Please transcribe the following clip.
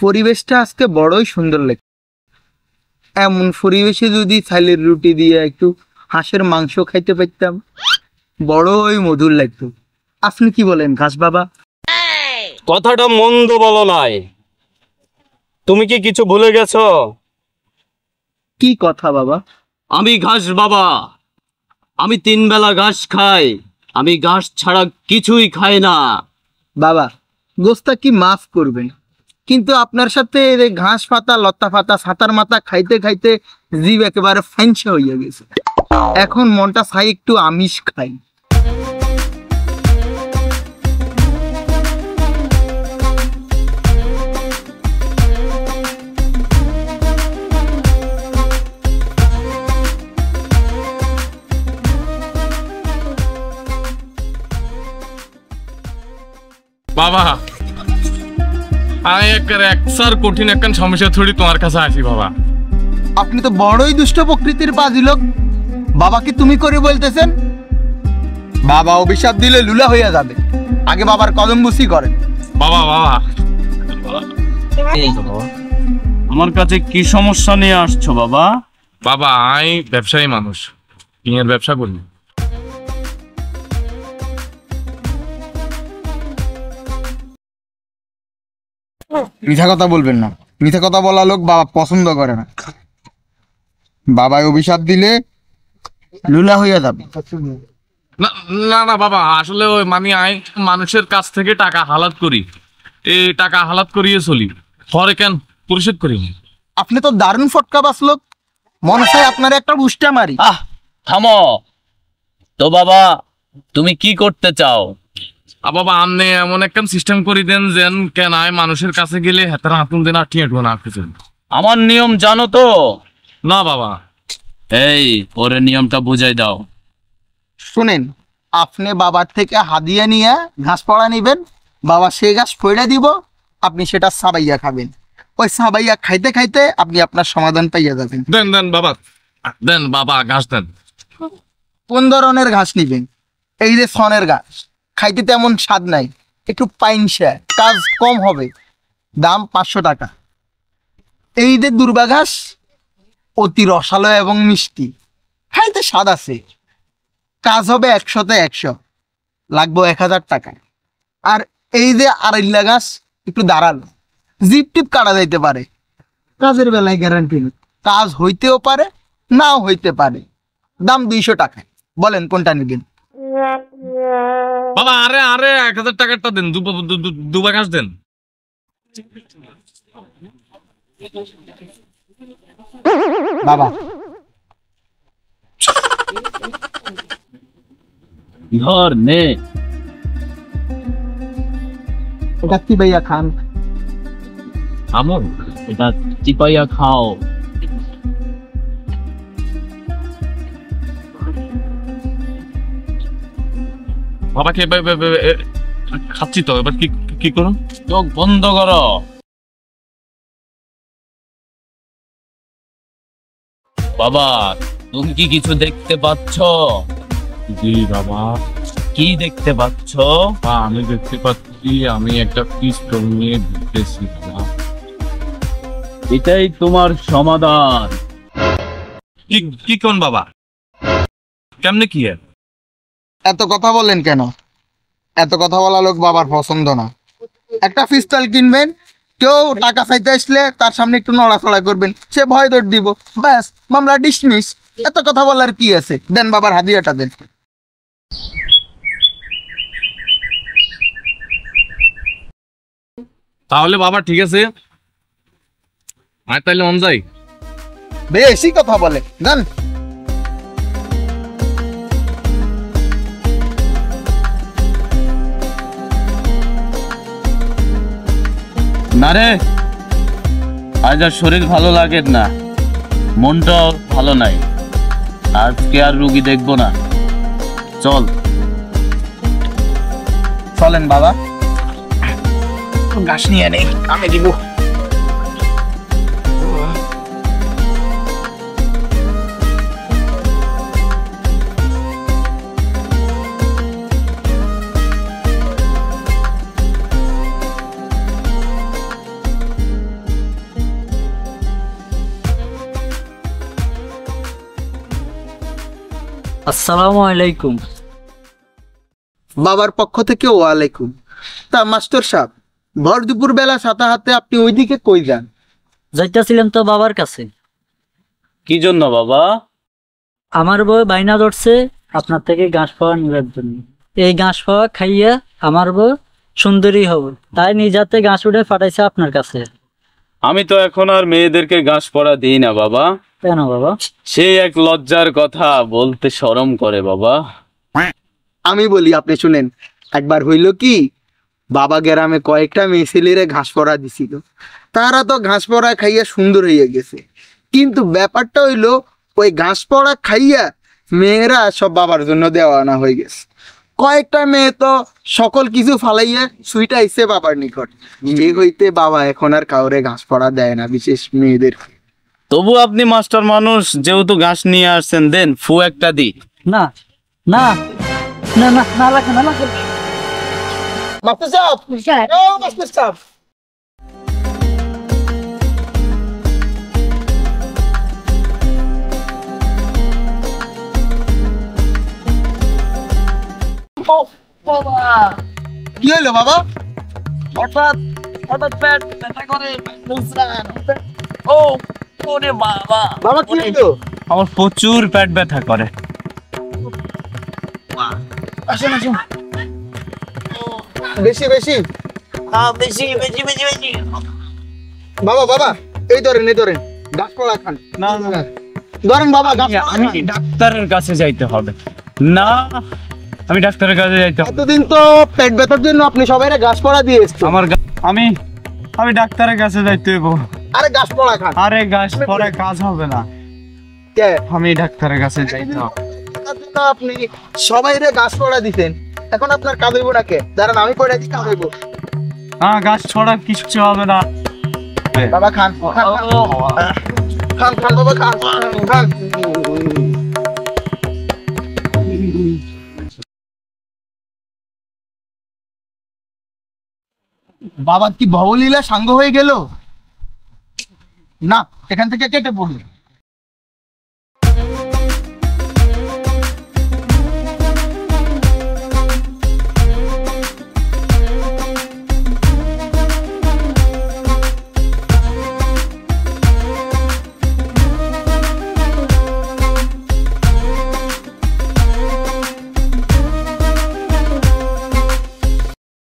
পরিবেশটা আজকে বড়ই সুন্দর লাগে। এমন পরিবেশে যদি চালের রুটি দিয়ে একটু হাঁসের মাংস খাইতে পারতাম, বড়ই মধুর লাগতো। আপনি কি বলেন ঘাস বাবা? কথাটা মন্দ বলো নাই। তুমি কি কিছু ভুলে গেছো? কি কথা বাবা? আমি ঘাস বাবা, আমি 3 বেলা ঘাস খাই, আমি ঘাস ছাড়া কিছুই খাই না। বাবা গোস্তা কি মাফ করবেন, কিন্তু আপনার সাথে ঘাস পাতা লতা পাতা ছাতার মাথা খাইতে খাইতে জিভ একেবারে ফাইনসা হইয়া গেছে। এখন মনটা চাই একটু আমিষ খাই। বাবা আমি একসার কঠিন একখান সমস্যা থোড়ি তোমার কাছে আসি বাবা। আপনি তো বড়ই দুষ্ট প্রকৃতির বাজি লোক। বাবাকে তুমি করে বলতেছেন? বাবা অভিশাপ দিলে লুলা হইয়া যাবে। আগে বাবার কদম বুসি করেন। বাবা বাবা আমার কাছে কি সমস্যা নিয়ে আসছো বাবা? বাবা আমি ব্যবসায়ী মানুষ, টিনের ব্যবসা করি। মিথ্যা কথা বলবেন না। মিথ্যা কথা বলা লোক বাবা পছন্দ করে না। বাবায় অভিশাপ দিলে লুলা হইয়া যাবে। না না না বাবা, আসলে ওই মানে আমি মানুষের কাছ থেকে টাকা হালাত করি, এই টাকা হালাত করিয়ে চলি, পরে কেন পরিশোধ করি। আপনি তো দারুণ ফটকা বাস লোক, মনে হয় আপনার একটা বুষ্টা মারি। থামো তো বাবা, তুমি কি করতে চাও? বাবা আপনি এমন একখান সিস্টেম করে দেন যেন কেন আমি মানুষের কাছে গেলে হাতের হাতুন দেন আর ঠিয়া না কিছু। আমার নিয়ম জানো তো? না বাবা। এই ওরে নিয়মটা বুঝাই দাও। শুনেন, আপনি বাবার থেকে হাদিয়া নিয়ে ঘাস পড়া নিবেন, বাবা সে ঘাস ফইড়া দিব, আপনি সেটা সাবাইয়া খাবেন। ওই সাবাইয়া খাইতে খাইতে আপনি আপনার সমাধান পাইয়া যাবেন। দেন দেন বাবা, দেন বাবা ঘাস দেন। কোন ধরনের ঘাস নিবেন? এই যে সনের ঘাস, খাইতে তেমন স্বাদ নাই, একটু পাইনসা, কাজ কম হবে, দাম 500 টাকা। এই যে দুর্বা ঘাস, অতি রসালো এবং মিষ্টি, খাইতে স্বাদ আছে, কাজ হবে 100-তে 100, লাগবে 1000 টাকা। আর এই যে আড়াইলা গাছ, একটু দাঁড়ালো, জিপ টিপ কাটা যাইতে পারে, কাজের বেলায় গ্যারান্টি নেই, কাজ হইতেও পারে নাও হইতে পারে, দাম 200 টাকা। বলেন কোনটা নিবেন? বাবা আরে আরে 1000 টাকারটা দেন, দুবা ঘাস দেন। বাবা ধর নে, এটা কি ভাইয়া খান? আমন এটা চিপাইয়া খাও। বাবা কে খাচ্ছি তো, এবার কি কি করুন? চোখ বন্ধ করো। বাবা তুমি কি কিছু দেখতে পাচ্ছ? জি বাবা। কি দেখতে পাচ্ছ? আমি দেখতে পাচ্ছি আমি একটা পিস্তল নিয়ে ঘুরতেছি। এটাই তোমার সমাধান। কি কি কোন বাবা? কেমনে কি? এত কথা বলেন কেন? এত কথা বলা লোক বাবার পছন্দ না। একটা পিস্তল কিনবেন, কেউ টাকা চাইতে আসলে তার সামনে একটু নড়াচড়া করবেন, সে ভয় দৌড় দিব, ব্যাস মামলা ডিসমিস। এত কথা বলার কি আছে? দেন বাবার হাদিয়াটা দেন। তাহলে বাবা ঠিক আছে, আর তাহলে অন যাই। বেশি কথা বলে জান। না রে, আজ আর শরীর ভালো লাগে না, মনটাও ভালো নাই, আজকে আর রুগী দেখবো না, চল। চলেন বাবা, ঘাস নিয়ে নেই, আমি দিব। আসসালামু আলাইকুম। বাবার পক্ষ থেকে ওয়ালাইকুম। তা মাস্টার সাহেব, ভর দুপুর বেলা সাথে হাতে আপনি ওইদিকে কই যান? যাইতেছিলাম তো বাবার কাছে। কি জন্য বাবা? আমার বউ বাইনা ধরছে আপনার থেকে ঘাস পাওয়া নেওয়ার জন্য। এই ঘাস পাওয়া খাইয়া আমার বউ সুন্দরী হবে, তাই নিজাতে ঘাস উঠে পাঠাইছে আপনার কাছে। আমি তো এখন আর মেয়েদেরকে ঘাস পড়া দিই না বাবা। কেন বাবা? সেই এক লজ্জার কথা, বলতে শরম করে বাবা। আমি বলি, আপনি শুনেন। একবার হইল কি, বাবা গ্রামে কয়েকটা মেয়ে ছেলেরে ঘাস পড়া দিছিল। তারা তো ঘাস পড়া খাইয়া সুন্দর হইয়া গেছে, কিন্তু ব্যাপারটা হইলো ওই ঘাস পড়া খাইয়া মেয়েরা সব বাবার জন্য দেওয়ানা হয়ে গেছে। কয়েকটা মেয়ে তো সকল কিছু ফালাইয়া সুইটা আইছে বাবার নিকট। যে হইতে বাবা এখন আর কাউরে ঘাস পড়া দেয় না, বিশেষ মেয়েদের। তবু আপনি মাস্টার মানুষ, যেহেতু ঘাস নিয়ে আসছেন, দেন ফু একটা দি। না না না না না লাগে না লাগে। মাস্টার সাহেব, ও মাস্টার সাহেব, কি হইলো বাবা? হঠাৎ হঠাৎ পেট ব্যথা করে। ও ওরে বাবা, বাবা কি হইলো? আমার প্রচুর পেট ব্যথা করে। আসেন আসেন, বেশি বেশি। বেশি বেশি বেশি বেশি। বাবা বাবা, এই ধরেন এই ধরেন, ঘাস পড়া খান। না না, ধরেন বাবা, ঘাস পড়া আমি খান। ডাক্তারের কাছে যাইতে হবে। না, আমি ডাক্তারের কাছে যাইতে হবে। এতদিন তো পেট ব্যথার জন্য আপনি সবাইরে ঘাস পড়া দিয়ে এসছেন। আমার আমি আমি ডাক্তারের কাছে যাইতে হইব। আরে ঘাস পড়া খান। আরে ঘাস পরে কাজ হবে না, কে? আমি ডাক্তারের কাছে যাইতে হবে। এতদিন তো আপনি সবাইরে ঘাস পড়া দিতেন, এখন আপনার কাজ হইব না কে? দাঁড়ান আমি পড়া দিই, কাজ হইব। হ্যাঁ, ঘাস ছড়া কিচ্ছু হবে না। বাবা খান খান খান খান বাবা খান খান। বাবা কি ভবলীলা সাঙ্গ হয়ে গেল? না, এখান থেকে কেটে পড়লো।